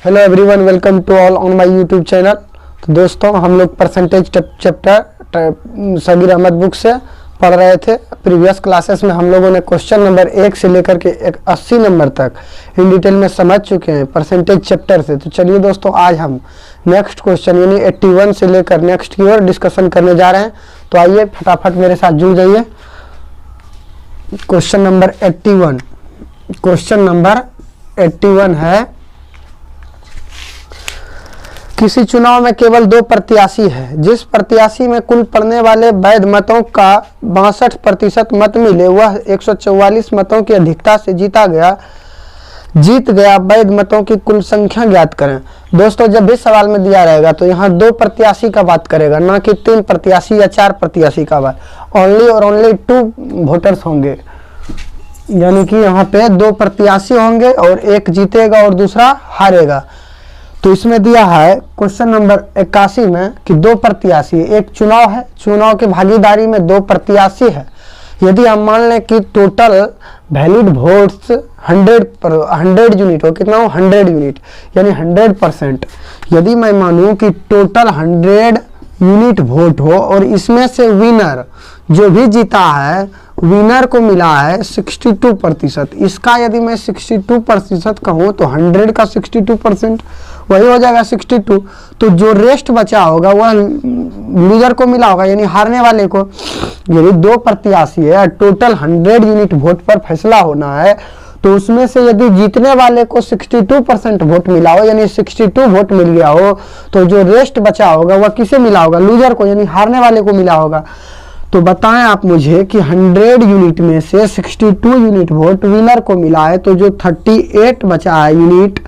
Hello everyone, welcome to all on my YouTube channel. तो दोस्तों, हम लोग percentage chapter Sabir Ahmad book से पढ़ रहे थे। प्रीवियस क्लासेस में हम लोगों ने क्वेश्चन नंबर 1 से लेकर के 80 नंबर तक इन डिटेल में समझ चुके हैं परसेंटेज चैप्टर से। तो चलिए दोस्तों, आज हम नेक्स्ट क्वेश्चन यानी 81 से लेकर नेक्स्ट की ओर डिस्कशन करने जा रहे हैं। तो आइए फटाफट मेरे साथ जुड़ जाइए। क्वेश्चन नंबर 81, क्वेश्चन नंबर 81 है, किसी चुनाव में केवल 2 प्रत्याशी है। जिस प्रत्याशी में कुल पड़ने वाले वैध मतों का 62% मत मिले, वह 144 मतों की अधिकता से जीत गया। वैध मतों की कुल संख्या ज्ञात करें। दोस्तों, जब भी सवाल में दिया रहेगा तो यहाँ 2 प्रत्याशी का बात करेगा, ना कि 3 प्रत्याशी या 4 प्रत्याशी का बात। ओनली और ओनली 2 वोटर्स होंगे, यानी कि यहाँ पे 2 प्रत्याशी होंगे और एक जीतेगा और दूसरा हारेगा। तो इसमें दिया है क्वेश्चन नंबर 81 में कि 2 प्रत्याशी, एक चुनाव है, चुनाव की भागीदारी में 2 प्रत्याशी है। यदि हम मान लें कि टोटल वैलिड वोट्स 100 यूनिट हो, कितना हो 100 यूनिट यानी 100%। यदि मैं मानूं कि टोटल 100 यूनिट वोट हो और इसमें से विनर जो भी जीता है, विनर को मिला है 62%। इसका यदि मैं 62% कहूँ तो 100 का 62% वही हो जाएगा 62। तो जो रेस्ट बचा होगा वह लूजर को मिला होगा, यानी हारने वाले को। यदि 2 प्रत्याशी है, टोटल 100 यूनिट वोट पर फैसला होना है, तो उसमें से यदि जीतने वाले को 62% वोट मिला हो, यानी 62 वोट मिल गया हो, तो जो रेस्ट बचा होगा वह किसे मिला होगा? लूजर को, यानी हारने वाले को मिला होगा। तो बताएं आप मुझे कि 100 यूनिट में से 62 यूनिट वोट विनर को मिला है, तो जो 38 बचा है यूनिट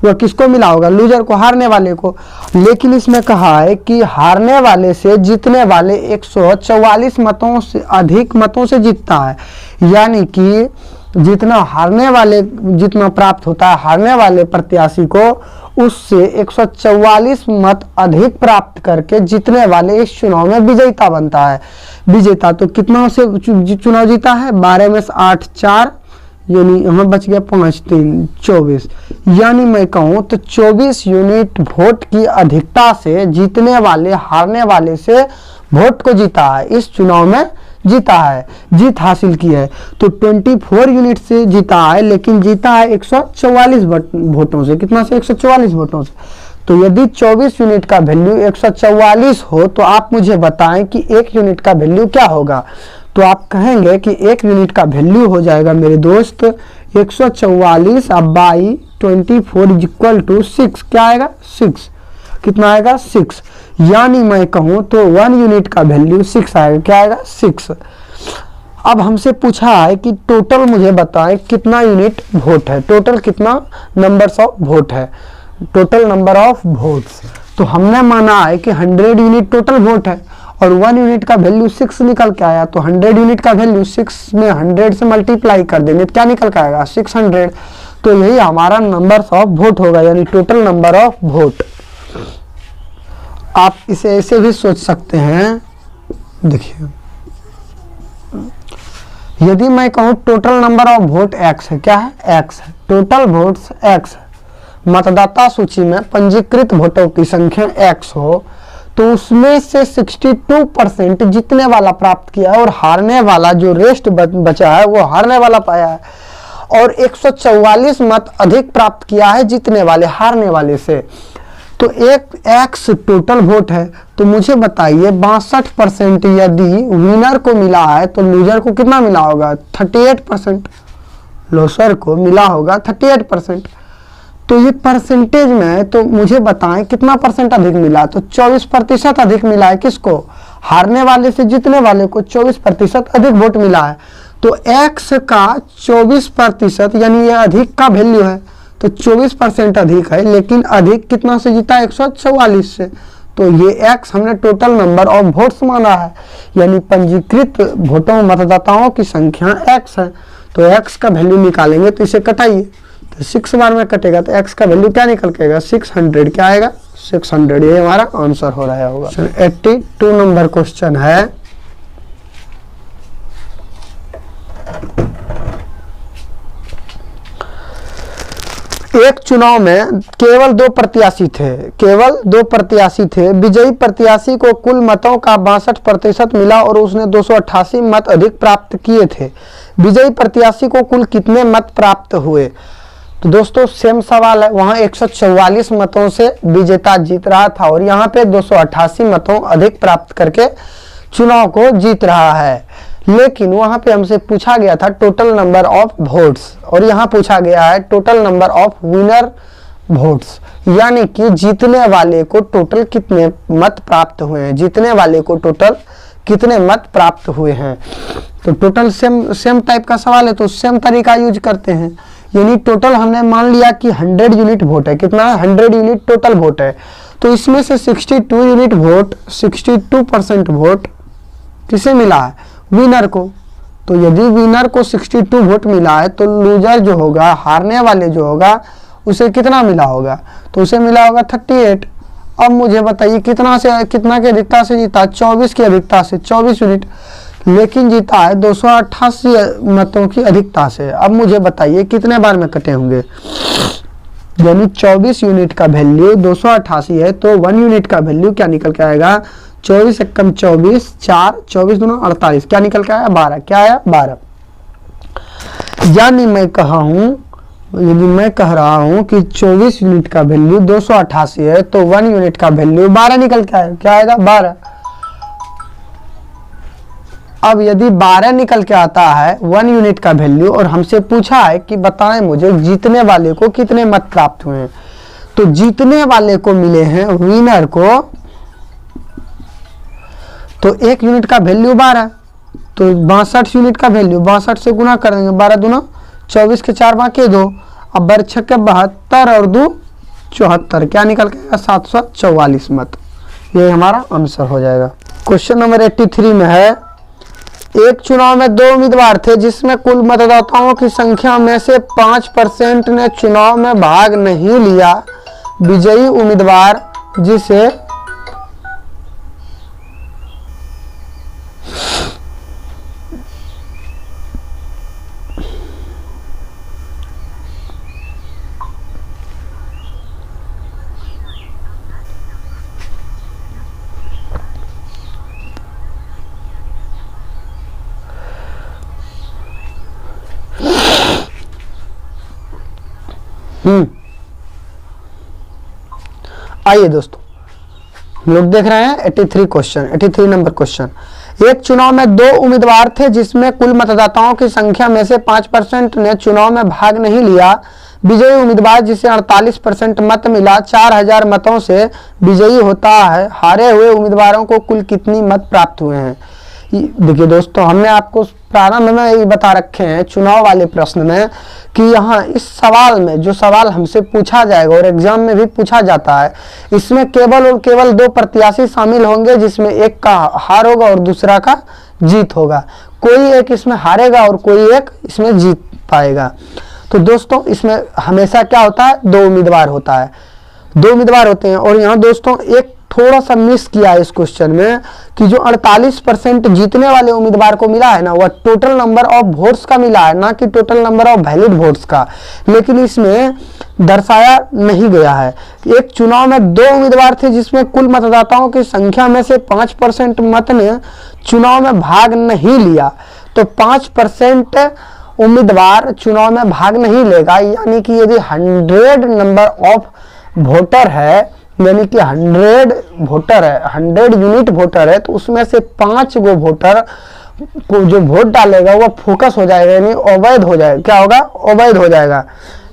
वह किसको मिला होगा? लूजर को, हारने वाले को। लेकिन इसमें कहा है कि हारने वाले से जीतने वाले 144 मतों से अधिक मतों से जीतता है, यानी कि जितना प्राप्त होता है हारने वाले प्रत्याशी को, उससे 144 मत अधिक प्राप्त करके जीतने वाले इस चुनाव में विजेता बनता है। विजेता तो कितना से चुनाव जीता है? 12 में से 8 4, यानी हमें बच गया 5 3 24, यानी मैं कहूँ तो 24 यूनिट वोट की अधिकता से जीतने वाले हारने वाले से वोट को जीता है, इस चुनाव में जीता है, जीत हासिल की है। तो 24 यूनिट से जीता है, लेकिन जीता है 144 वोटों से। कितना से? 144 वोटों से। तो यदि 24 यूनिट का वैल्यू 144 हो, तो आप मुझे बताएं कि 1 यूनिट का वैल्यू क्या होगा? तो आप कहेंगे कि 1 यूनिट का वैल्यू हो जाएगा मेरे दोस्त 144 बाई 24 इक्वल टू 6। क्या आएगा? 6। कितना आएगा? 6। यानी मैं कहूं तो 1 यूनिट का वैल्यू 6 आएगा। क्या आएगा? 6। अब हमसे पूछा है कि टोटल मुझे बताएं कितना यूनिट वोट है, टोटल कितना नंबर्स ऑफ वोट है, टोटल नंबर ऑफ वोट्स। तो हमने माना है कि 100 यूनिट टोटल वोट है और 1 यूनिट का वैल्यू 6 निकल के आया। तो 100 यूनिट का वैल्यू 6 में 100 से मल्टीप्लाई कर देंगे, क्या निकल के आएगा? 600। तो यही हमारा नंबर्स ऑफ वोट होगा, यानी टोटल नंबर ऑफ वोट। आप इसे ऐसे भी सोच सकते हैं, देखिए, यदि मैं कहूं total number of vote x है, क्या है? x है, टोटल वोट्स x है, मतदाता सूची में पंजीकृत वोटों की संख्या x हो, तो उसमें से 62% जीतने वाला प्राप्त किया है और हारने वाला जो रेस्ट बचा है वो हारने वाला पाया है, और 144 मत अधिक प्राप्त किया है जीतने वाले हारने वाले से। तो एक x टोटल वोट है। तो मुझे बताइए 62% यदि विनर को मिला है तो लूजर को कितना मिला होगा? 38%। लूजर को मिला होगा 38%। तो ये परसेंटेज में तो मुझे बताएं कितना परसेंट अधिक मिला? तो 24% अधिक मिला है। किसको? हारने वाले से जीतने वाले को 24% अधिक वोट मिला है। तो x का 24%, यानी ये अधिक का वैल्यू है, तो 24% अधिक है, लेकिन अधिक कितना से जीता? 144 से। तो ये x हमने टोटल नंबर ऑफ वोट्स माना है, यानी पंजीकृत वोटों मतदाताओं की संख्या x है। तो x का वैल्यू निकालेंगे, तो इसे कटाइए, तो 6 बार में कटेगा तो x का वैल्यू क्या निकल के आएगा? 600। क्या आएगा? 600। ये हमारा आंसर हो रहा होगा। 82 नंबर क्वेश्चन है, एक चुनाव में केवल 2 प्रत्याशी थे, केवल 2 प्रत्याशी थे। विजयी प्रत्याशी को कुल मतों का 62% मिला और उसने 288 मत अधिक प्राप्त किए थे। विजयी प्रत्याशी को कुल कितने मत प्राप्त हुए? तो दोस्तों सेम सवाल है, वहां 144 मतों से विजेता जीत रहा था और यहाँ पे 288 मतों अधिक प्राप्त करके चुनाव को जीत रहा है। लेकिन वहां पे हमसे पूछा गया था टोटल नंबर ऑफ वोट्स और यहाँ पूछा गया है total number of winner votes, यानी कि जीतने वाले को टोटल कितने मत प्राप्त हुए हैं, जीतने वाले को टोटल कितने मत प्राप्त हुए हैं। तो टोटल सेम टाइप का सवाल है तो सेम तरीका यूज करते हैं, यानी टोटल हमने मान लिया कि 100 यूनिट वोट है, कितना 100 यूनिट टोटल वोट है, तो इसमें से 62 यूनिट वोट 62% वोट किसे मिला है? विनर को। तो यदि विनर को 62 वोट मिला है तो लूजर जो होगा, हारने वाले जो होगा, उसे कितना मिला होगा? तो उसे मिला होगा 38। अब मुझे बताइए कितना की अधिकता से जीता? 24 की अधिकता से, 24 यूनिट, लेकिन जीता है 288 मतों की अधिकता से। अब मुझे बताइए कितने बार में कटे होंगे? यानी 24 यूनिट का वैल्यू 288 है तो 1 यूनिट का वैल्यू क्या निकल के आएगा? 24 एकम 24, 4 24 दूना 48, क्या निकल के आया? 12। क्या आया? 12। यानी मैं कह रहा हूं कि 24 यूनिट का वैल्यू 288 है तो 1 यूनिट का वैल्यू 12 निकल के आएगा। क्या आएगा? 12। अब यदि 12 निकल के आता है 1 यूनिट का वैल्यू और हमसे पूछा है कि बताएं मुझे जीतने वाले को कितने मत प्राप्त हुए हैं, तो जीतने वाले को मिले हैं विनर को, तो 1 यूनिट का वैल्यू 12, तो 62 यूनिट का वैल्यू 62 से गुना कर देंगे, 12 दूना 24 के 4 बाकी 2, अब 12 छक्के 72 और 2 74, क्या निकल के 744 मत। ये हमारा आंसर हो जाएगा। क्वेश्चन नंबर 83 में है, एक चुनाव में 2 उम्मीदवार थे जिसमें कुल मतदाताओं की संख्या में से 5% ने चुनाव में भाग नहीं लिया। विजयी उम्मीदवार जिसे आइए दोस्तों लोग देख रहे हैं 83 नंबर क्वेश्चन। एक चुनाव में 2 उम्मीदवार थे जिसमें कुल मतदाताओं की संख्या में से 5% ने चुनाव में भाग नहीं लिया। विजयी उम्मीदवार जिसे 48% मत मिला 4000 मतों से विजयी होता है। हारे हुए उम्मीदवारों को कुल कितनी मत प्राप्त हुए हैं? देखिए दोस्तों, हमने आपको प्रारंभ में ये बता रखे हैं चुनाव वाले प्रश्न में कि यहाँ इस सवाल में जो सवाल हमसे पूछा जाएगा और एग्जाम में भी पूछा जाता है, इसमें केवल और केवल 2 प्रत्याशी शामिल होंगे जिसमें एक का हार होगा और दूसरा का जीत होगा। कोई एक इसमें हारेगा और कोई एक इसमें जीत पाएगा। तो दोस्तों इसमें हमेशा क्या होता है? 2 उम्मीदवार होता है, 2 उम्मीदवार होते हैं। और यहाँ दोस्तों एक थोड़ा सा मिस किया है इस क्वेश्चन में कि जो 48% जीतने वाले उम्मीदवार को मिला है ना, वह टोटल नंबर ऑफ वोट्स का मिला है, ना कि total number of valid votes का। लेकिन इसमें दर्शाया नहीं गया है। एक चुनाव में 2 उम्मीदवार थे जिसमें कुल मतदाताओं की संख्या में से 5% मत ने चुनाव में भाग नहीं लिया, तो 5% उम्मीदवार चुनाव में भाग नहीं लेगा। यानी कि यदि 100 नंबर ऑफ वोटर है, यानी कि 100 वोटर है, 100 यूनिट वोटर है, तो उसमें से 5 गो वोटर को जो वोट डालेगा वो फोकस हो जाएगा, यानी अवैध हो जाएगा। क्या होगा? अवैध हो जाएगा।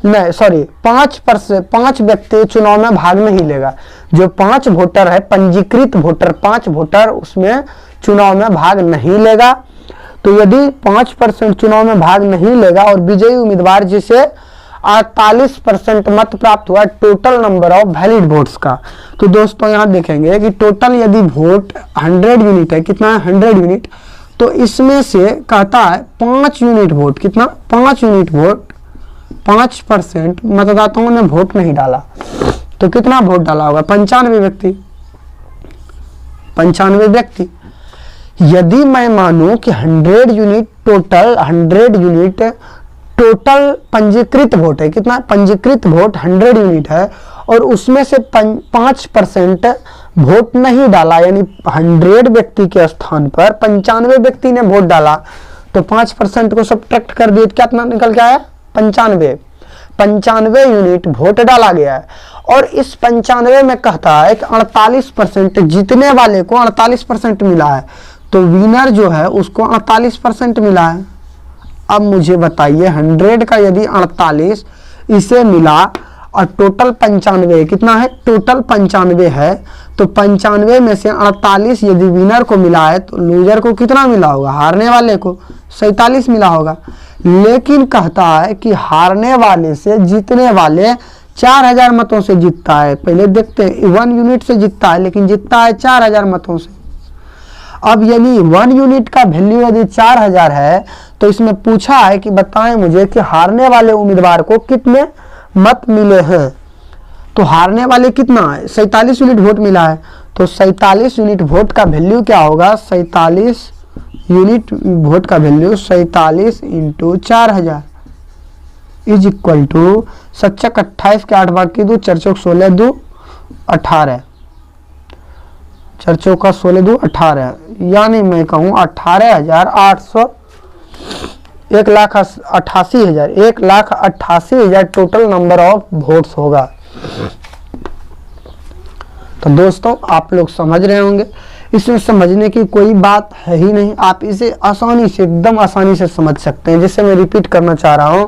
नहीं सॉरी, 5 व्यक्ति चुनाव में भाग नहीं लेगा। जो 5 वोटर है, पंजीकृत वोटर 5 वोटर, उसमें चुनाव में भाग नहीं लेगा। तो यदि 5% चुनाव में भाग नहीं लेगा और विजयी उम्मीदवार जिसे 48% मत प्राप्त हुआ total number of valid votes का, तो दोस्तों यहाँ देखेंगे कि टोटल यदि वोट 100 यूनिट है, कितना है? 100 यूनिट, तो इसमें से कहता है 5 यूनिट वोट, कितना? 5 यूनिट वोट, 5% मतदाताओं ने वोट नहीं डाला, तो कितना वोट डाला होगा? 95 व्यक्ति, 95 व्यक्ति। यदि मैं मानूं कि 100 यूनिट टोटल 100 यूनिट टोटल पंजीकृत वोट है, कितना पंजीकृत वोट 100 यूनिट है और उसमें से 5% वोट नहीं डाला, यानी 100 व्यक्ति के स्थान पर 95 व्यक्ति ने वोट डाला, तो 5% को सब्ट्रैक्ट कर दिए, कितना निकल के आया 95 यूनिट वोट डाला गया है। और इस 95 में कहता है कि 48% जीतने वाले को 48% मिला है, तो विनर जो है उसको 48% मिला है। अब मुझे बताइए 100 का यदि 48 इसे मिला और टोटल 95 कितना है, टोटल 95 है, तो 95 में से 48 यदि विनर को मिला है तो लूजर को कितना मिला होगा, हारने वाले को 47 मिला होगा। लेकिन कहता है कि हारने वाले से जीतने वाले 4000 मतों से जीतता है। पहले देखते हैं 1 यूनिट से जीतता है, लेकिन जीतता है 4000 मतों से। अब यदि 1 यूनिट का वैल्यू यदि 4000 है तो इसमें पूछा है कि बताएं मुझे कि हारने वाले उम्मीदवार को कितने मत मिले हैं। तो हारने वाले कितना है, 47 यूनिट वोट मिला है, तो 47 यूनिट वोट का वैल्यू क्या होगा, 47 यूनिट वोट का वैल्यू 47 × 4000 इज इक्वल टू 7 28 के 8 भाग की 2, 4 चौक 16 2 18, 4 चौका 16 2 18, यानी मैं कहूँ 18,800 1,88,000 टोटल नंबर ऑफ वोट्स होगा। तो दोस्तों आप लोग समझ रहे होंगे, इसमें समझने की कोई बात है ही नहीं, आप इसे आसानी से एकदम आसानी से समझ सकते हैं। जिससे मैं रिपीट करना चाह रहा हूं,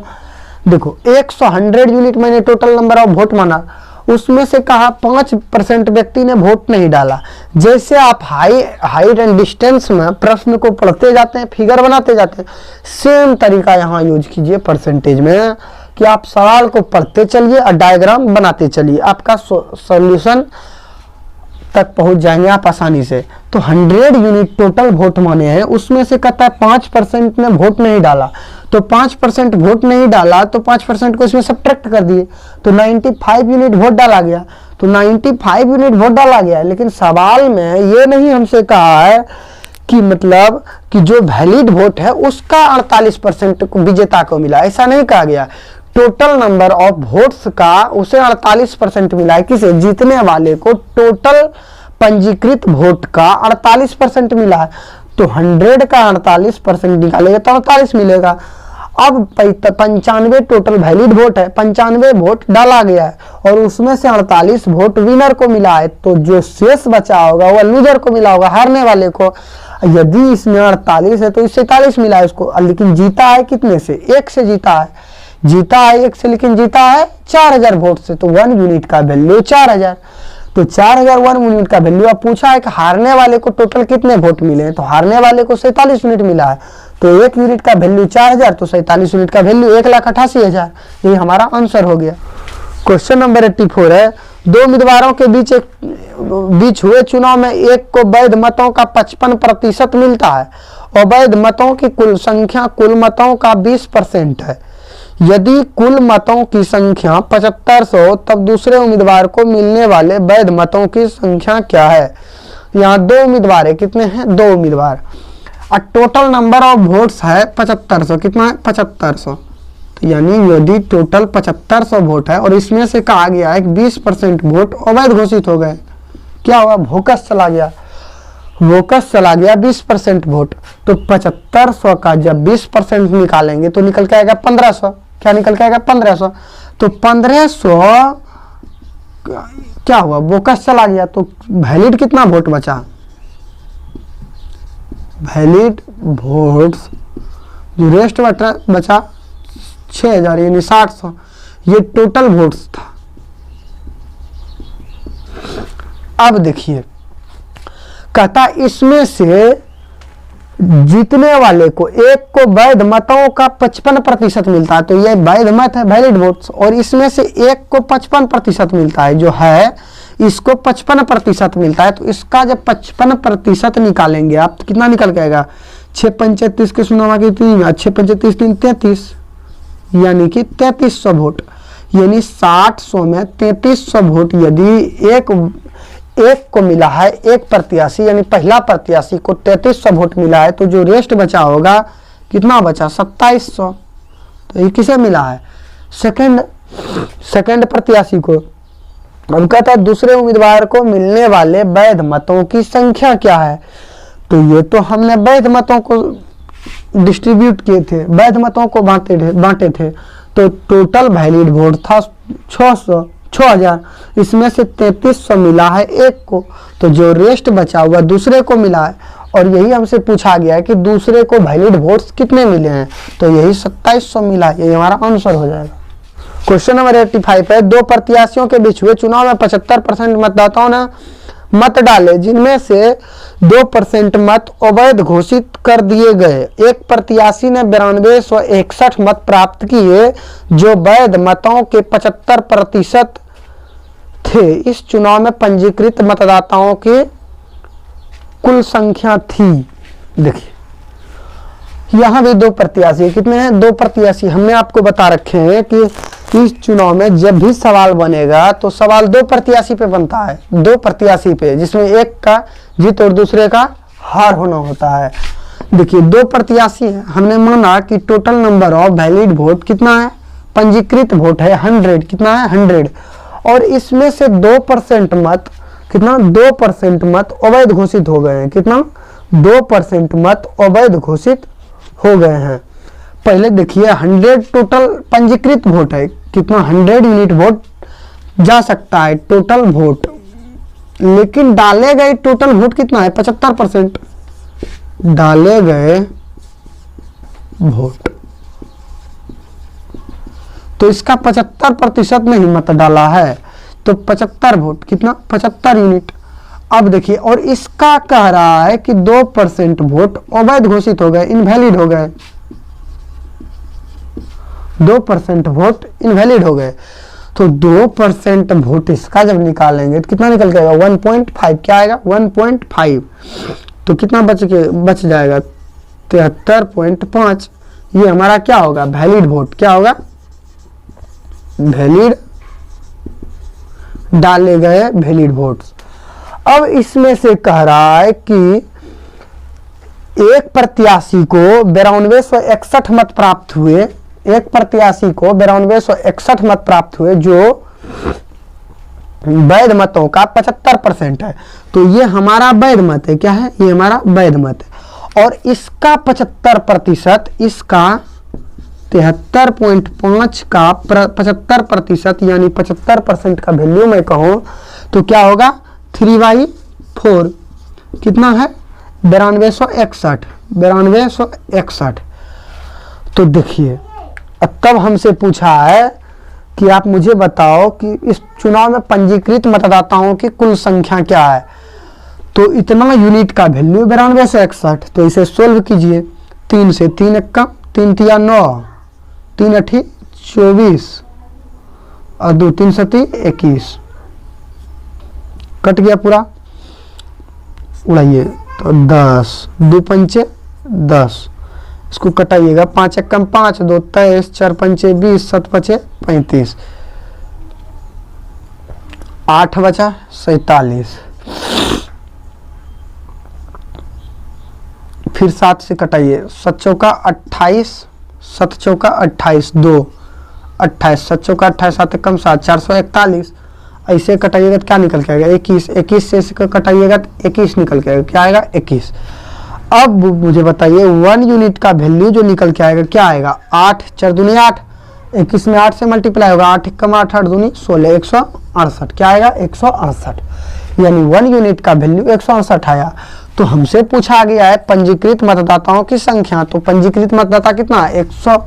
देखो 100 यूनिट मैंने टोटल नंबर ऑफ वोट माना, उसमें से कहा 5% व्यक्ति ने वोट नहीं डाला। जैसे आप हाइट एंड डिस्टेंस में प्रश्न को पढ़ते जाते हैं, फिगर बनाते जाते हैं, सेम तरीका यहाँ यूज कीजिए परसेंटेज में, कि आप सवाल को पढ़ते चलिए और डायग्राम बनाते चलिए, आपका सॉल्यूशन तक पहुंच जाएंगे आप आसानी से। तो 100 यूनिट टोटल वोट माने हैं, उसमें से कहता है 5% ने वोट नहीं डाला, तो 5% वोट नहीं डाला तो 5% को इसमें सब्ट्रैक्ट कर दिए, तो 95 यूनिट वोट डाला गया, तो 95 यूनिट वोट डाला गया। लेकिन सवाल में ये नहीं हमसे कहा है कि मतलब कि जो वैलिड वोट है उसका 48% को विजेता को मिला, ऐसा नहीं कहा गया। टोटल नंबर ऑफ वोट्स का उसे 48% मिला है, किसे, जीतने वाले को टोटल पंजीकृत वोट का 48% मिला है। तो 100 का 48% निकालेगा तो 48 मिलेगा। अब 95 टोटल वैलिड वोट है, 95 वोट डाला गया है और उसमें से 48 वोट विनर को मिला है, तो जो शेष बचा होगा वह लूजर को मिला होगा, हारने वाले को। यदि इसमें 48 है तो इससे 47 मिला है उसको, लेकिन जीता है कितने से, 1 से जीता है, जीता है 1 से, लेकिन जीता है 4000 वोट से, तो 1 यूनिट का वैल्यू 4000। तो 4000 1 यूनिट का वैल्यू। अब पूछा है कि हारने वाले को टोटल कितने वोट मिले हैं, तो हारने वाले को 47 यूनिट मिला है, तो 1 यूनिट का वैल्यू 4000, तो 47 यूनिट का वैल्यू 1,88,000। यही हमारा आंसर हो गया। क्वेश्चन नंबर 84 है, 2 उम्मीदवारों के बीच हुए चुनाव में एक को वैध मतों का 55% मिलता है, अवैध मतों की कुल संख्या कुल मतों का 20% है। यदि कुल मतों की संख्या 7500, तब दूसरे उम्मीदवार को मिलने वाले वैध मतों की संख्या क्या है। यहाँ 2 उम्मीदवार है, कितने हैं, 2 उम्मीदवार, और टोटल नंबर ऑफ वोट्स है 7500, कितना है 7500। तो यानी यदि टोटल 7500 वोट है और इसमें से कहा गया है कि 20% वोट अवैध घोषित हो गए, क्या हुआ, वोकस चला गया, वोकस चला गया 20% वोट। तो 7500 का जब 20% निकालेंगे तो निकल के आएगा 1500, क्या निकल के आएगा 1500। तो 1500 क्या हुआ, वोकस चला गया, तो वैलिड कितना वोट बचा, वैलिड वोट्स जो रेस्ट बचा 6000, यानी 700, ये टोटल वोट्स था। अब देखिए कहता इसमें से जीतने वाले को एक को वैध मतों का 55% मिलता है, तो ये वैध मत है, वैलिड वोट्स, और इसमें से एक को 55% मिलता है, जो है इसको 55% मिलता है। तो इसका जब 55% निकालेंगे आप तो कितना निकल के आएगा, 6 पंचे 30 के सुनावा की 3, 6 पंचे 30 3 33, यानी कि 3300 वोट, यानी 700 में 3300 वोट यदि एक को मिला है, एक प्रत्याशी यानी पहला प्रत्याशी को 3300 वोट मिला है, तो जो रेस्ट बचा होगा कितना बचा 2700। तो ये किसे मिला है? सेकंड प्रत्याशी को। अब कहता है दूसरे उम्मीदवार को मिलने वाले वैध मतों की संख्या क्या है? तो ये तो हमने वैध मतों को डिस्ट्रीब्यूट किए थे, वैध मतों को बांटे थे। तो टोटल वैलिड वोट था 6000, इसमें से 3300 मिला है एक को, तो जो रेस्ट बचा हुआ दूसरे को मिला है। और यही हमसे पूछा गया है कि दूसरे को वैलिड वोट्स कितने मिले हैं, तो यही 2700 मिला है। यही हमारा आंसर हो जाएगा। क्वेश्चन नंबर 85 है, दो प्रत्याशियों के बीच हुए चुनाव में 75% मतदाताओं ने मत डाले, जिनमें से 2% मत अवैध घोषित कर दिए गए। एक प्रत्याशी ने 9261 मत प्राप्त किए, जो वैध मतों के 75% थे। इस चुनाव में पंजीकृत मतदाताओं की कुल संख्या थी। देखिए यहाँ भी दो प्रत्याशी, कितने हैं? दो प्रत्याशी। हमने आपको बता रखे हैं कि इस चुनाव में जब भी सवाल बनेगा तो सवाल दो प्रत्याशी पे बनता है, दो प्रत्याशी पे, जिसमें एक का जीत और दूसरे का हार होना होता है। देखिए दो प्रत्याशी हैं, हमने माना कि total number of valid vote कितना है? पंजीकृत वोट है 100। कितना है? 100। और इसमें से 2% मत, कितना? 2% मत अवैध घोषित हो गए हैं। कितना? 2% मत अवैध घोषित हो गए हैं। पहले देखिए 100 टोटल पंजीकृत वोट है। कितना? 100 यूनिट वोट जा सकता है टोटल वोट, लेकिन डाले गए टोटल वोट कितना है? 75%। डाले गए वोट, तो इसका 75% नहीं मत डाला है, तो 75 वोट। कितना? 75 यूनिट। अब देखिए, और इसका कह रहा है कि 2% वोट अवैध घोषित हो गए, इनवैलिड हो गए। 2% वोट इनवैलिड हो गए, तो 2% वोट इसका जब निकालेंगे तो कितना निकल जाएगा? 1.5। क्या आएगा? 1.5। तो कितना बच जाएगा? 73.5। ये हमारा क्या होगा? Valid vote. क्या होगा? वैलिड, डाले गए वैलिड वोट्स। अब इसमें से कह रहा है कि एक प्रत्याशी को 9261 मत प्राप्त हुए, एक प्रत्याशी को 9261 मत प्राप्त हुए, जो वैध मतों का 75% है। तो ये हमारा वैध मत है। क्या है? ये हमारा वैध मत है। और इसका 75%, इसका 73.5 का 75% यानी 75% का वैल्यू मैं कहूँ तो क्या होगा? 3/4। कितना है? 9261। 9261। तो देखिए तब हमसे पूछा है कि आप मुझे बताओ कि इस चुनाव में पंजीकृत मतदाताओं की कुल संख्या क्या है। तो इतना यूनिट का वैल्यू 9261। तो इसे सोल्व कीजिए। 3 से 3 1 3 3 9, 3 8 24 और 2 3 7 21। कट गया पूरा, उड़ाइए। तो 10, 2 पंचे 10, इसको कटाइएगा। 5 1 5, 2 23, 4 पंचे 20, 7 पचे 35, 8 बचा 47। फिर 7 से कटाइए। 7 चौका 28, 7 चौका 28, 2 28, 7 चौका 28, 7 1 7, 441। ऐसे कटाइएगा तो क्या निकल के आएगा? 21। 21 से इसका कटाइएगा तो 21 निकल के आएगा। क्या आएगा? 21। अब मुझे बताइए 1 यूनिट का वैल्यू जो निकल के आएगा क्या आएगा? 8 4 दूनी 8, 21 में 8 से मल्टीप्लाई होगा। 8 1 8, 8 दूनी 16, 168। क्या आएगा? 168। यानी 1 यूनिट का वैल्यू 168 आया। तो हमसे पूछा गया है पंजीकृत मतदाताओं की संख्या। तो पंजीकृत मतदाता कितना है? 100।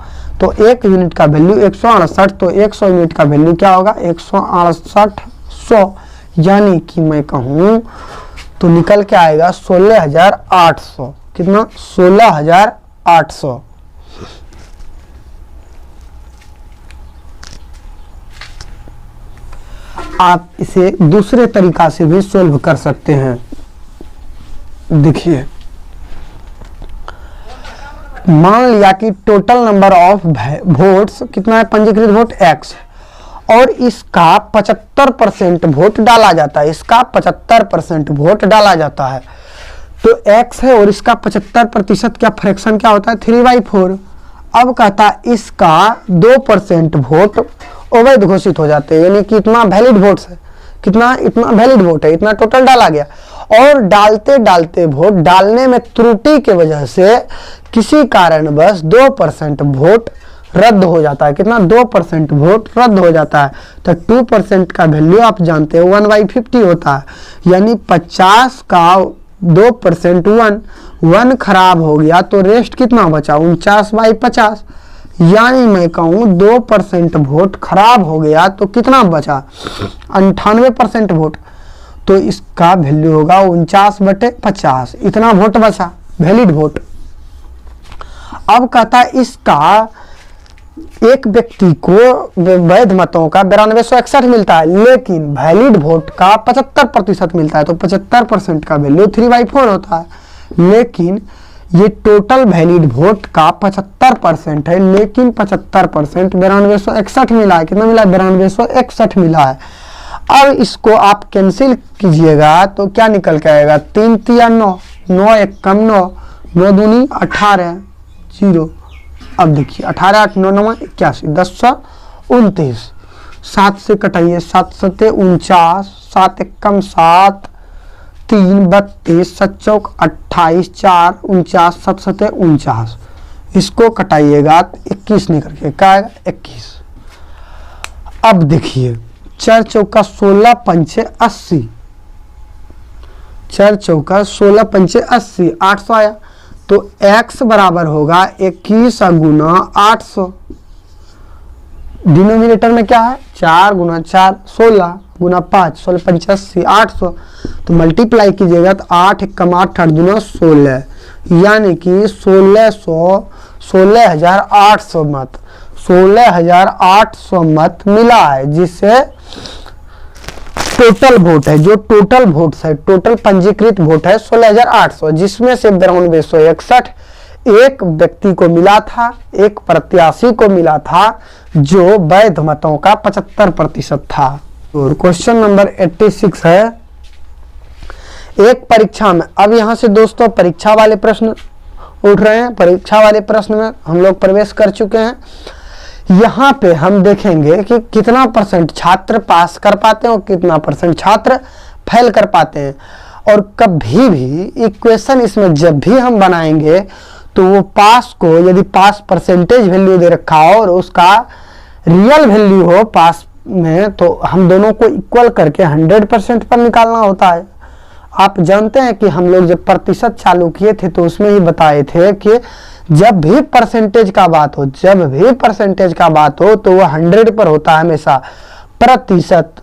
तो 1 यूनिट का वैल्यू 168। तो 100 यूनिट का वैल्यू क्या होगा? 168 100। यानी कि मैं कहूँ तो निकल के आएगा 16800। कितना? 16800। आप इसे दूसरे तरीका से भी सोल्व कर सकते हैं। देखिए मान लिया कि टोटल नंबर ऑफ वोट्स कितना है? पंजीकृत वोट x, और इसका 75% वोट डाला जाता है। इसका 75% वोट डाला जाता है। तो x है और इसका 75% क्या फ्रैक्शन क्या होता है? 3/4। अब कहता इसका 2% वोट अवैध घोषित हो जाते हैं, यानी कि इतना वैलिड वोट है, कितना इतना वैलिड वोट है, इतना टोटल डाला गया, और डालते डालते वोट डालने में त्रुटि के वजह से किसी कारणवश 2% वोट रद्द हो जाता है। कितना? 2% वोट रद्द हो जाता है। तो 2% का वैल्यू आप जानते हो 1/50 होता है, यानी 50 का 2% 1 खराब हो गया तो रेस्ट कितना बचा? 49/50, यानी मैं कहूँ 2% वोट खराब हो गया तो कितना बचा? 98% वोट। तो इसका वैल्यू होगा 49/50, इतना वोट बचा, वैलिड वोट। अब कहता है इसका एक व्यक्ति को वैध मतों का 9261 मिलता है, लेकिन वैलिड वोट का 75% मिलता है, तो 75% का वैल्यू 3/4 होता है। लेकिन ये टोटल वैलिड वोट का 75% है, लेकिन 75% 9261 मिला है। कितना मिला? 9261 मिला है। अब इसको आप कैंसिल कीजिएगा तो क्या निकल के आएगा? 3 तिया 9, 9 1 कम 9, 9 दूनी 18, 0। अब देखिए 18 8 9 9 81, 10 29, 7 से कटाइए, 7 7 49, 7 1 कम 7, 3 32, 7 चौक 28, 4 49, 7 7 49, इसको कटाइएगा 21 निकल के क्या आएगा? 21। अब देखिए 4 चौका 16 पंचे 80, 4 चौका 16 पंचे 80, 800 आया। तो x बराबर होगा 21 गुना 800। डिनोमिनेटर में क्या है? 4 गुना 4 16 गुना 5 16 85 800। तो मल्टीप्लाई कीजिएगा तो 8 1 कम 8 8 दूना 16, यानी कि 16,800 मत, 16,800 मत मिला है, जिससे टोटल वोट है, जो टोटल वोट है, टोटल पंजीकृत वोट है 16,800, जिसमें से 9261 एक व्यक्ति को मिला था, एक प्रत्याशी को मिला था जो वैध मतों का 75% था। और क्वेश्चन नंबर 86 है, एक परीक्षा में, अब यहां से दोस्तों परीक्षा वाले प्रश्न उठ रहे हैं। परीक्षा वाले प्रश्न में हम लोग प्रवेश कर चुके हैं। यहाँ पे हम देखेंगे कि कितना % छात्र पास कर पाते हैं और कितना % छात्र फेल कर पाते हैं। और कभी भी इक्वेशन इसमें जब भी हम बनाएंगे तो वो पास को, यदि पास परसेंटेज वैल्यू दे रखा हो और उसका रियल वैल्यू हो पास में, तो हम दोनों को इक्वल करके 100% पर निकालना होता है। आप जानते हैं कि हम लोग जब प्रतिशत चालू किए थे तो उसमें ही बताए थे कि जब भी परसेंटेज का बात हो, जब भी परसेंटेज का बात हो तो वह 100 पर होता है हमेशा। प्रतिशत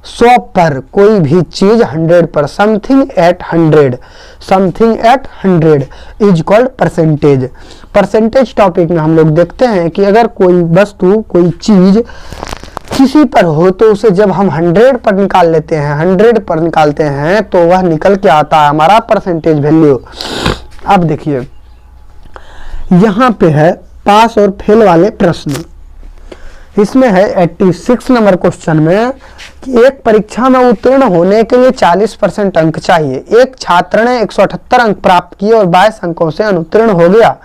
100 पर, कोई भी चीज 100 पर, something at 100 is called percentage. Percentage topic में हम लोग देखते हैं कि अगर कोई वस्तु, कोई चीज किसी पर हो तो उसे जब हम 100 पर निकाल लेते हैं, 100 पर निकालते हैं तो वह निकल के आता है हमारा परसेंटेज वैल्यू। अब देखिए यहाँ पे है पास और फेल वाले प्रश्न। इसमें है 86 नंबर क्वेश्चन में कि एक परीक्षा में उत्तीर्ण होने के लिए 40% अंक चाहिए। एक छात्र ने 178 अंक प्राप्त किए और 22 अंकों से अनुत्तीर्ण हो गया।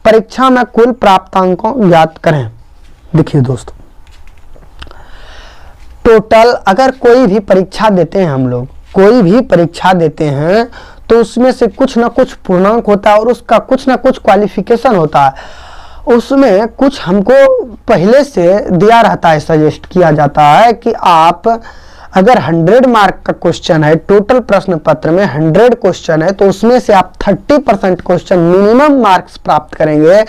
परीक्षा में कुल प्राप्त अंकों ज्ञात करें। देखिए दोस्तों, टोटल अगर कोई भी परीक्षा देते हैं, हम लोग कोई भी परीक्षा देते हैं तो उसमें से कुछ ना कुछ पूर्णांक होता है और उसका कुछ ना कुछ क्वालिफिकेशन होता है। उसमें कुछ हमको पहले से दिया रहता है, सजेस्ट किया जाता है कि आप अगर 100 मार्क का क्वेश्चन है, टोटल प्रश्न पत्र में 100 क्वेश्चन है, तो उसमें से आप 30% क्वेश्चन मिनिमम मार्क्स प्राप्त करेंगे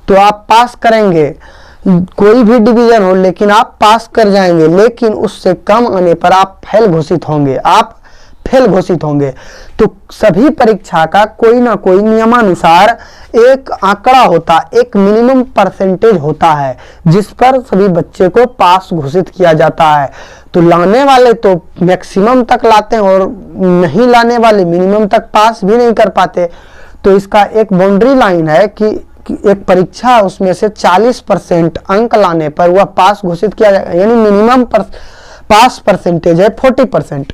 तो आप पास करेंगे। कोई भी डिवीजन हो लेकिन आप पास कर जाएंगे, लेकिन उससे कम आने पर आप फेल घोषित होंगे, आप फेल घोषित होंगे। तो सभी परीक्षा का कोई ना कोई नियमानुसार एक आंकड़ा होता, एक मिनिमम परसेंटेज होता है जिस पर सभी बच्चे को पास घोषित किया जाता है। तो लाने वाले तो मैक्सिमम तक लाते हैं और नहीं लाने वाले मिनिमम तक पास भी नहीं कर पाते। तो इसका एक बाउंड्री लाइन है कि एक परीक्षा उसमें से 40% अंक लाने पर वह पास घोषित किया जाएगा, यानी मिनिमम पास परसेंटेज है 40%।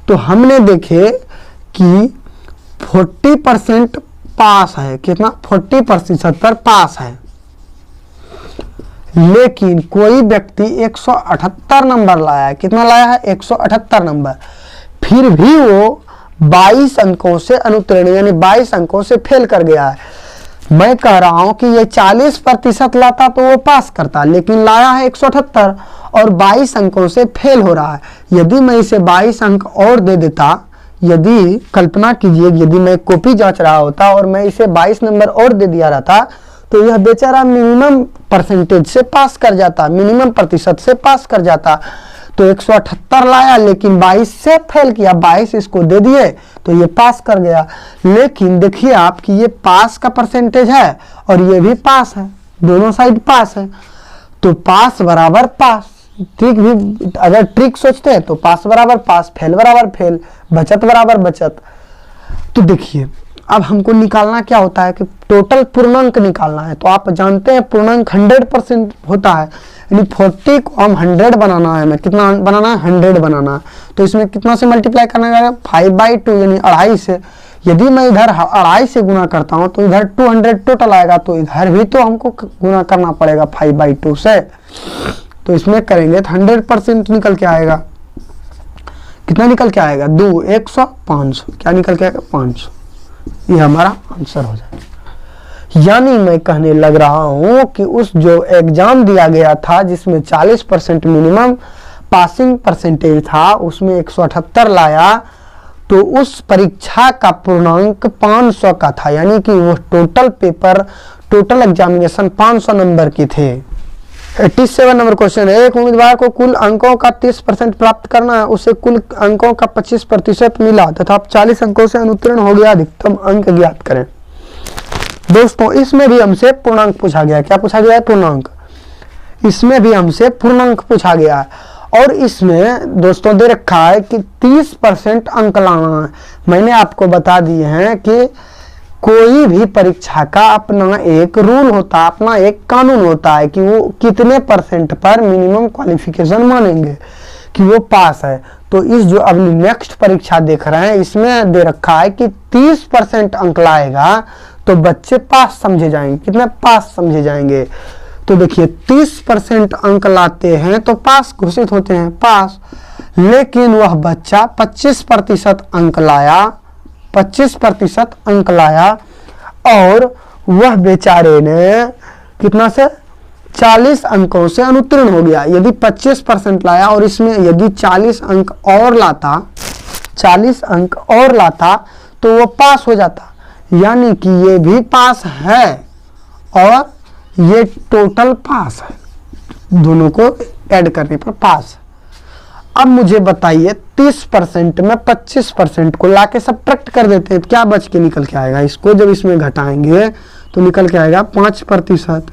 तो हमने देखे कि 40% पास है, कितना 40% पर पास है। लेकिन कोई व्यक्ति 178 नंबर लाया है, कितना लाया है 178 नंबर, फिर भी वो 22 अंकों से अनुत्तीर्ण यानी 22 अंकों से फेल कर गया है। मैं कह रहा हूं कि ये 40% लाता तो वो पास करता, लेकिन लाया है 178 और 22 अंकों से फेल हो रहा है। यदि मैं इसे 22 अंक और दे देता, यदि कल्पना कीजिए यदि मैं कॉपी जांच रहा होता और मैं इसे 22 नंबर और दे दिया रहता तो यह बेचारा मिनिमम परसेंटेज से पास कर जाता, मिनिमम प्रतिशत से पास कर जाता। तो 178 लाया लेकिन 22 से फेल किया, 22 इसको दे दिए तो ये पास कर गया। लेकिन देखिए आप कि ये पास का परसेंटेज है और ये भी पास है, दोनों साइड पास है, तो पास बराबर पास। ट्रिक भी अगर ट्रिक सोचते हैं तो पास बराबर पास, फेल बराबर फेल, बचत बराबर बचत। तो देखिए अब हमको निकालना क्या होता है कि टोटल पूर्णांक निकालना है। तो आप जानते हैं पूर्णांक 100% होता है, यानी 40 को हम 100 बनाना है, हमें कितना बनाना है 100 बनाना है। तो इसमें कितना से मल्टीप्लाई करना है 5/2 यानी 2.5 से। यदि मैं इधर 2.5 से गुना करता हूं तो इधर 200 टोटल आएगा, तो इधर भी तो हमको गुना करना पड़ेगा 5/2 से। तो इसमें करेंगे तो 100% निकल के आएगा, कितना निकल के आएगा 2 100 500, क्या निकल के आएगा 500। ये हमारा आंसर हो जाएगा। यानी मैं कहने लग रहा हूं कि उस जो एग्जाम दिया गया था जिसमें 40% मिनिमम पासिंग परसेंटेज था, उसमें 178 लाया, तो उस परीक्षा का पूर्णांक 500 का था, यानी कि वो total paper total examination 500 number की थे। 87 नंबर क्वेश्चन है, एक उम्मीदवार को कुल अंकों का 30% प्राप्त करना है, उसे कुल अंकों का 25% मिला तथा 40 अंकों से अनुत्तीर्ण हो गया, अधिकतम अंक ज्ञात करें। दोस्तों इसमें भी हमसे पूर्णांक पूछा गया, क्या पूछा गया है पूर्णांक, इसमें भी हमसे पूर्णांक पूछा गया है। और इसमें दोस्तों दे रखा है कि 30% अंक लाना है। मैंने आपको बता दिए हैं कि कोई भी परीक्षा का अपना एक रूल होता है, अपना एक कानून होता है कि वो कितने परसेंट पर मिनिमम क्वालिफिकेशन मानेंगे कि वो पास है। तो इस जो अब नेक्स्ट परीक्षा देख रहे हैं इसमें दे रखा है कि 30% अंक लाएगा तो बच्चे पास समझे जाएंगे, कितने पास समझे जाएंगे। तो देखिए 30% अंक लाते हैं तो पास घोषित होते हैं, पास। लेकिन वह बच्चा 25% अंक लाया, 25% अंक लाया और वह बेचारे ने कितना से 40 अंकों से अनुत्तीर्ण हो गया। यदि 25% लाया और इसमें यदि 40 अंक और लाता, 40 अंक और लाता तो वो पास हो जाता, यानी कि ये भी पास है और ये टोटल पास है, दोनों को ऐड करने पर पास है। अब मुझे बताइए 30% में 25% को लाके सब्ट्रैक्ट कर देते हैं, क्या बच के निकल के आएगा, इसको जब इसमें घटाएंगे तो निकल के आएगा 5%,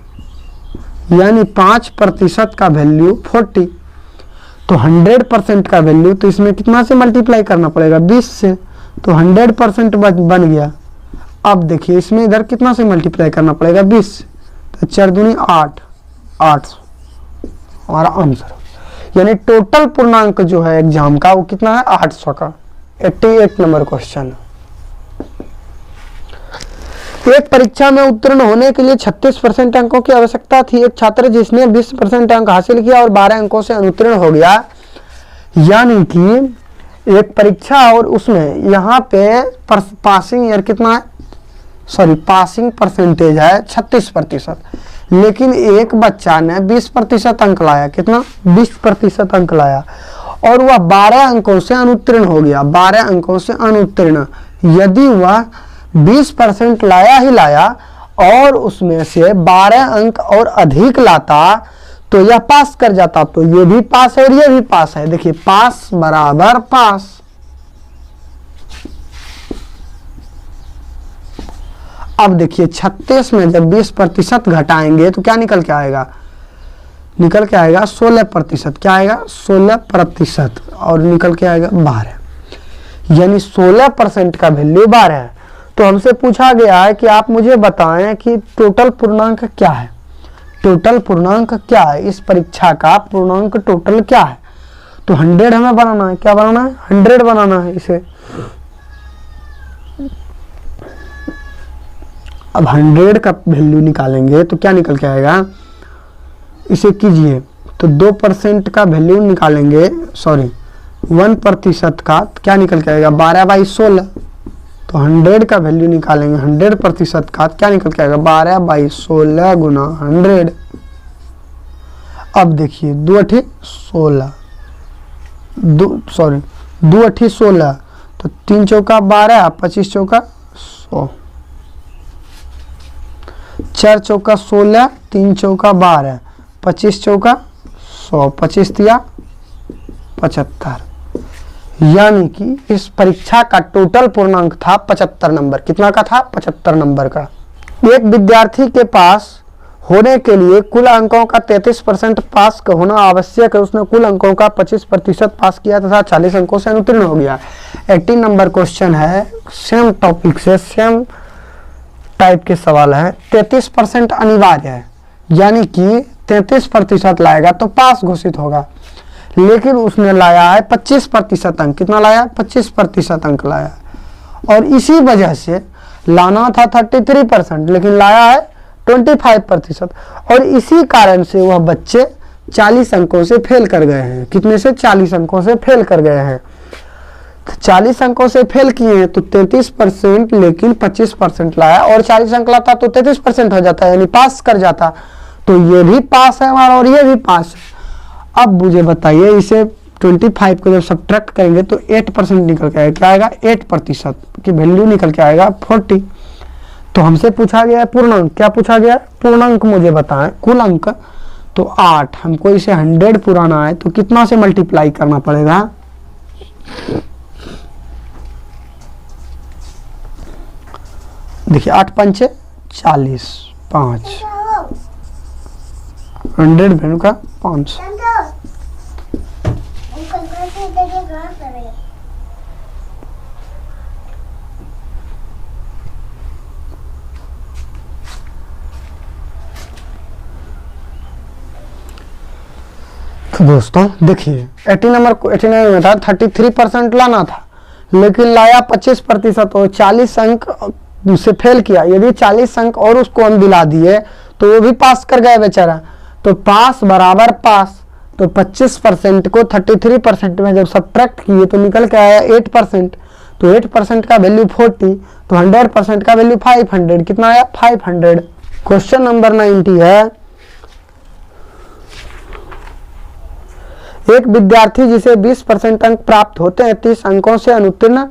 यानी 5% का वैल्यू 40। तो 100% का वैल्यू तो इसमें कितना से मल्टीप्लाई करना पड़ेगा 20 से, तो 100% बन गया। अब देखिए इसमें इधर कितना से मल्टीप्लाई करना पड़ेगा 20, तो 4 दूनी 8, 800 हमारा आंसर। यानी टोटल पूर्णांक जो है एग्जाम का वो कितना है 800 का। 88 नंबर क्वेश्चन, एक परीक्षा में उत्तीर्ण होने के लिए 36% अंकों की आवश्यकता थी। एक छात्र जिसने 20% अंक हासिल किया और 12 अंकों से अनुत्तीर्ण हो गया, यानी कि एक परीक्षा और उसमें यहाँ पे पासिंग ईयर कितना है, सॉरी पासिंग परसेंटेज है 36%, लेकिन एक बच्चा ने 20% अंक लाया, कितना 20% अंक लाया और वह 12 अंकों से अनुत्तीर्ण हो गया, 12 अंकों से अनुत्तीर्ण। यदि वह 20% लाया ही लाया और उसमें से 12 अंक और अधिक लाता तो यह पास कर जाता, तो ये भी पास है और ये भी पास है। देखिए पास बराबर पास। अब देखिए 36 में जब 20% घटाएंगे तो क्या निकल के आएगा, निकल के आएगा 16%, क्या आएगा 16% और निकल के आएगा 12, यानी 16% का वैल्यू 12 है। तो हमसे पूछा गया है कि आप मुझे बताएं कि टोटल पूर्णांक क्या है, टोटल पूर्णांक क्या है, इस परीक्षा का पूर्णांक टोटल क्या है। तो 100 हमें बनाना है, क्या बनाना है 100 बनाना है इसे। अब 100 का वैल्यू निकालेंगे तो क्या निकल के आएगा इसे कीजिए तो 2% का वैल्यू निकालेंगे, सॉरी 1% का क्या निकल के आएगा 12/16। तो 100 का वैल्यू निकालेंगे, 100% का क्या निकल के आएगा 12/16 गुना 100। अब देखिए 2 8 16, 2 8 16, तो 3 चौका 12, 25 चौका 100, 4 चौका 16, 3 चौका 12, 25 चौका 100, 25 तिया 75। यानी कि इस परीक्षा का टोटल पूर्णांक था 75 नंबर। कितना का था 75 नंबर का। एक विद्यार्थी के पास होने के लिए कुल अंकों का 33% पास का होना आवश्यक है। उसने कुल अंकों का 25% पास किया तथा 40 अंकों से अनुत्तीर्ण हो गया। 18 नंबर क्वेश्चन है, सेम टॉपिक से सेम टाइप के सवाल है। 33% अनिवार्य है, यानी कि 33% लाएगा तो पास घोषित होगा, लेकिन उसने लाया है 25% अंक। कितना लाया 25% अंक लाया, और इसी वजह से लाना था 33%, लेकिन लाया है 25%, और इसी कारण से वह बच्चे 40 अंकों से फेल कर गए हैं। कितने से 40 अंकों से फेल कर गए हैं। 40 अंकों से फेल किए हैं तो 33%, लेकिन 25% लाया, और 40 अंक लाता तो 33% हो जाता, यानी पास कर जाता। तो ये भी पास है हमारा और ये भी पास है। अब मुझे बताइए, इसे 25 को जब सब्ट्रैक्ट करेंगे तो 8% निकल के आएगा। क्या आएगा 8% की वैल्यू निकल के आएगा 40। तो हमसे पूछा गया है पूर्णांक। क्या पूछा गया है पूर्णांक मुझे बताएं। कुल अंक तो 8, हमको इसे 100 पुराना है तो कितना से मल्टीप्लाई करना पड़ेगा। देखिए 8 पंचे 40, 5 100 वैल्यू का 500। तो दोस्तों देखिए 89 में था 33% लाना था, लेकिन लाया 25% और 40 अंक से फेल किया। यदि 40 अंक और उसको हम दिला दिए तो वो भी पास कर गया बेचारा। तो पास बराबर पास। तो 25% को 33% में जब सब्ट्रैक्ट किए तो निकल के आया 8%। तो 8% का वैल्यू 40, तो 100% का वैल्यू 500। कितना आया 500। क्वेश्चन नंबर 90 है, एक विद्यार्थी जिसे 20% अंक प्राप्त होते हैं 30 अंकों से अनुत्तीर्ण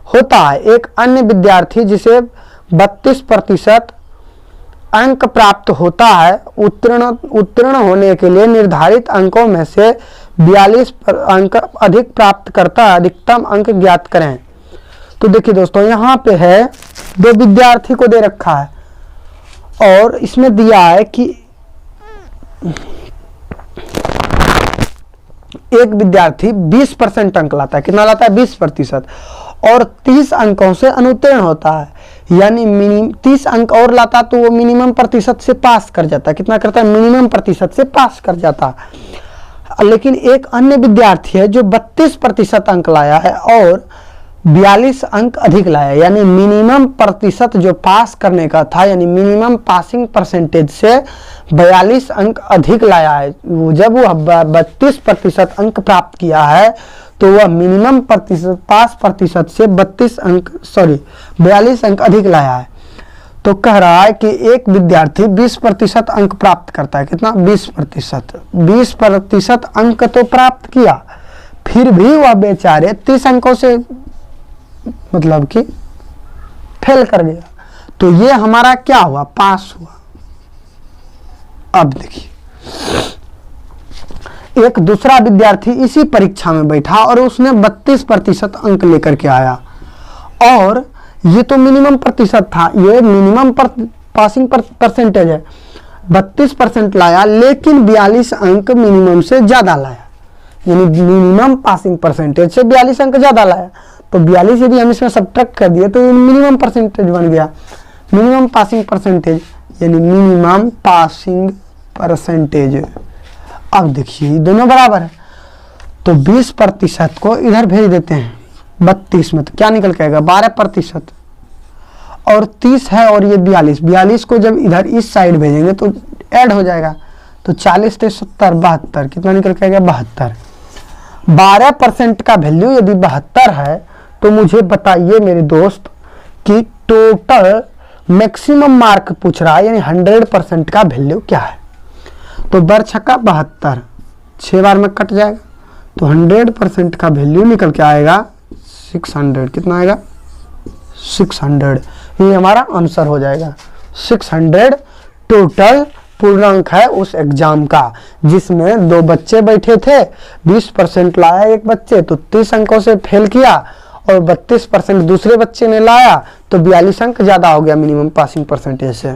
होता है। एक अन्य विद्यार्थी जिसे 32% अंक प्राप्त होता है। उत्तीर्ण होने के लिए निर्धारित अंकों में से 42 अंक अधिक प्राप्त करता है। अधिकतम अंक ज्ञात करें। तो देखिए दोस्तों, यहाँ पे है 2 विद्यार्थी को दे रखा है और इसमें दिया है कि एक विद्यार्थी 20% अंक लाता है। कितना लाता है 20%, और 30 अंकों से अनुत्तीर्ण होता है। यानी 30 अंक और लाता तो वो मिनिमम प्रतिशत से पास कर जाता। कितना करता है मिनिमम प्रतिशत से पास कर जाता। लेकिन एक अन्य विद्यार्थी है जो 32% अंक लाया है और 42 अंक अधिक लाया, यानी मिनिमम प्रतिशत जो पास करने का था, यानी मिनिमम पासिंग परसेंटेज से 42 अंक अधिक लाया है। जब वह 32% अंक प्राप्त किया है तो वह मिनिमम प्रतिशत पास प्रतिशत से 42 अंक अधिक लाया है। तो कह रहा है कि एक विद्यार्थी 20% अंक प्राप्त करता है। कितना 20% अंक तो प्राप्त किया, फिर भी वह बेचारे 30 अंकों से मतलब कि फेल कर गया। तो ये हमारा क्या हुआ पास हुआ। अब देखिए, एक दूसरा विद्यार्थी इसी परीक्षा में बैठा और उसने 32% अंक लेकर के आया, और ये तो मिनिमम प्रतिशत था, ये मिनिमम पासिंग परसेंटेज है। 32% लाया, लेकिन 42 अंक मिनिमम से ज्यादा लाया, यानी मिनिमम पासिंग परसेंटेज से 42 अंक ज्यादा लाया। तो 42 यदि हम इसमें सब्ट्रैक्ट कर दिए तो मिनिमम परसेंटेज बन गया, मिनिमम पासिंग परसेंटेज, यानी मिनिमम पासिंग परसेंटेज। अब देखिए दोनों बराबर है, तो 20% को इधर भेज देते हैं 32 में, तो क्या निकल के आएगा 12%, और 30 है और ये 42 को जब इधर इस साइड भेजेंगे तो ऐड हो जाएगा, तो 40 से 70 72, कितना निकल के आएगा 72। 12% का वैल्यू यदि 72 है तो मुझे बताइए मेरे दोस्त कि टोटल मैक्सिमम मार्क पूछ रहा है, यानी 100% का वैल्यू क्या है। तो बर छक्का 72, 6 बार में कट जाएगा, तो 100% का वैल्यू निकल के आएगा 600। कितना आएगा 600। ये हमारा आंसर हो जाएगा 600 टोटल पूर्णांक है उस एग्जाम का, जिसमें 2 बच्चे बैठे थे, 20% लाया एक बच्चे तो 30 अंकों से फेल किया, और 32% दूसरे बच्चे ने लाया तो 42 अंक ज्यादा हो गया मिनिमम पासिंग परसेंटेज से।